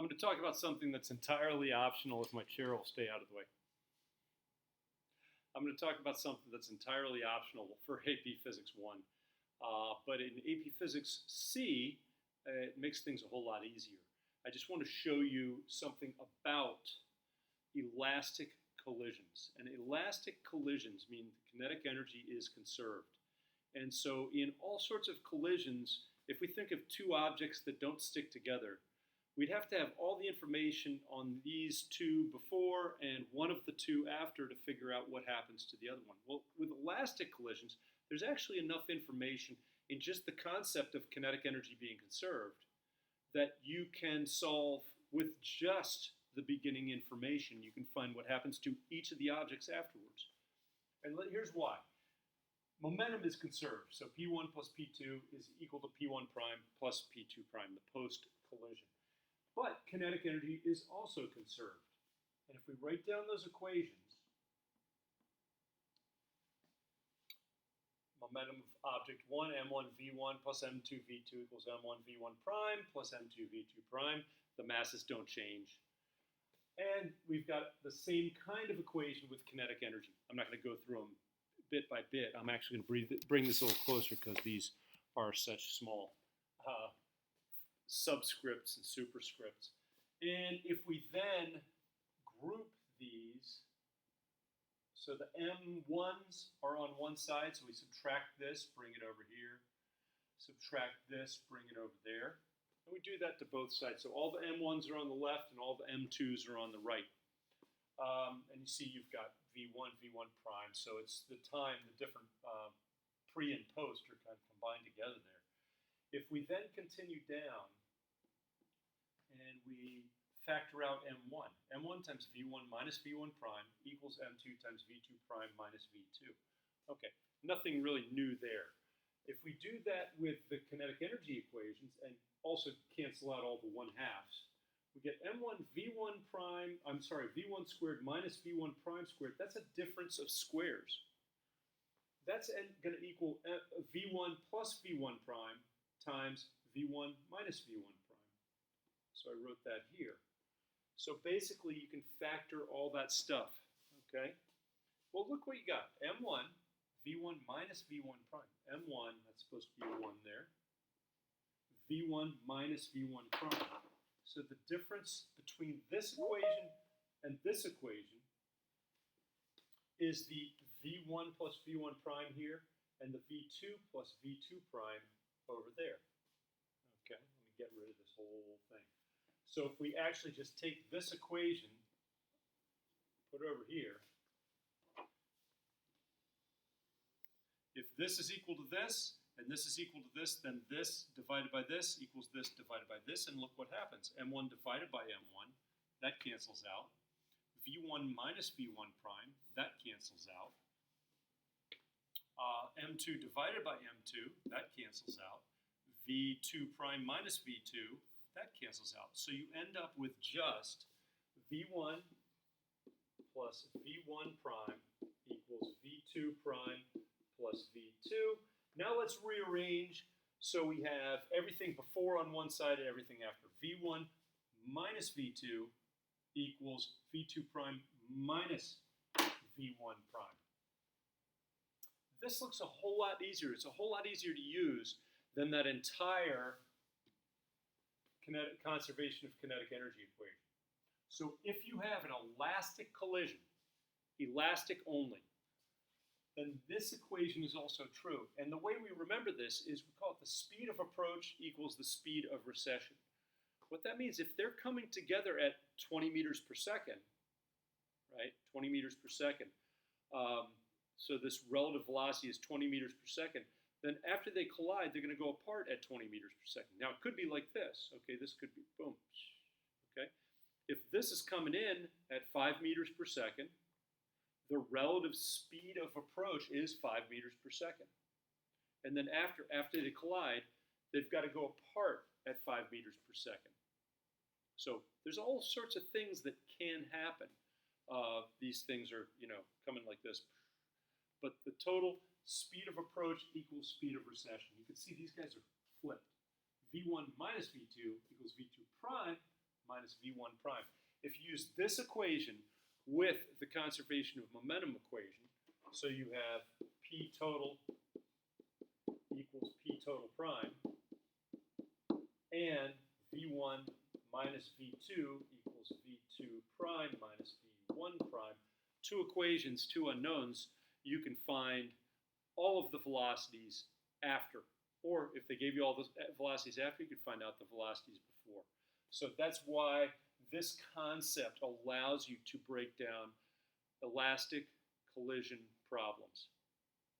I'm going to talk about something that's entirely optional if my chair will stay out of the way. I'm going to talk about something that's entirely optional for AP Physics 1. But in AP Physics C, it makes things a whole lot easier. I just want to show you something about elastic collisions. And elastic collisions mean the kinetic energy is conserved. And so in all sorts of collisions, if we think of two objects that don't stick together, we'd have to have all the information on these two before and one of the two after to figure out what happens to the other one. Well, with elastic collisions, there's actually enough information in just the concept of kinetic energy being conserved that you can solve with just the beginning information. You can find what happens to each of the objects afterwards. And here's why. Momentum is conserved, so P1 plus P2 is equal to P1 prime plus P2 prime, the post-collision. But kinetic energy is also conserved. And if we write down those equations, momentum of object 1, m1 v1 plus m2 v2 equals m1 v1 prime plus m2 v2 prime. The masses don't change. And we've got the same kind of equation with kinetic energy. I'm not going to go through them bit by bit. I'm actually going to bring this a little closer because these are such small subscripts and superscripts. And if we then group these, so the M1s are on one side, so we subtract this, bring it over here, subtract this, bring it over there. And we do that to both sides. So all the M1s are on the left and all the M2s are on the right. And you see you've got V1, V1 prime. So it's the time, the different pre and post are kind of combined together there. If we then continue down and we factor out M1, M1 times V1 minus V1 prime equals M2 times V2 prime minus V2. Okay, nothing really new there. If we do that with the kinetic energy equations and also cancel out all the 1/2s, we get M1 V1 prime, V1 squared minus V1 prime squared. That's a difference of squares. That's going to equal V1 plus V1 prime times V1 minus V1 prime. So I wrote that here. So basically you can factor all that stuff, okay? Well, look what you got. M1, V1 minus V1 prime. M1, that's supposed to be a 1 there. V1 minus V1 prime. So the difference between this equation and this equation is the V1 plus V1 prime here and the V2 plus V2 prime over there. Okay, let me get rid of this whole thing. So if we actually just take this equation, put it over here, if this is equal to this, and this is equal to this, then this divided by this equals this divided by this, and look what happens. M1 divided by M1, that cancels out. V1 minus V1 prime, that cancels out. M2 divided by M2, that cancels out. V2 prime minus V2, that cancels out. So you end up with just V1 plus V1 prime equals V2 prime plus V2. Now let's rearrange so we have everything before on one side and everything after. V1 minus V2 equals V2 prime minus V1 prime. This looks a whole lot easier. It's a whole lot easier to use than that entire conservation of kinetic energy equation. So if you have an elastic collision, elastic only, then this equation is also true. And the way we remember this is we call it the speed of approach equals the speed of recession. What that means, if they're coming together at 20 meters per second, right, 20 meters per second, so this relative velocity is 20 meters per second, then after they collide, they're going to go apart at 20 meters per second. Now, it could be like this. Okay, this could be boom. Okay, if this is coming in at 5 meters per second, the relative speed of approach is 5 meters per second. And then after they collide, they've got to go apart at 5 meters per second. So there's all sorts of things that can happen. These things are, coming like this. But the total speed of approach equals speed of recession. You can see these guys are flipped. V1 minus V2 equals V2 prime minus minus v1 prime. If you use this equation with the conservation of momentum equation, so you have p total equals p total prime, and v1 minus v2 equals v2 prime minus v1 prime, two equations, two unknowns, you can find all of the velocities after. Or if they gave you all the velocities after, you could find out the velocities before. So that's why this concept allows you to break down elastic collision problems.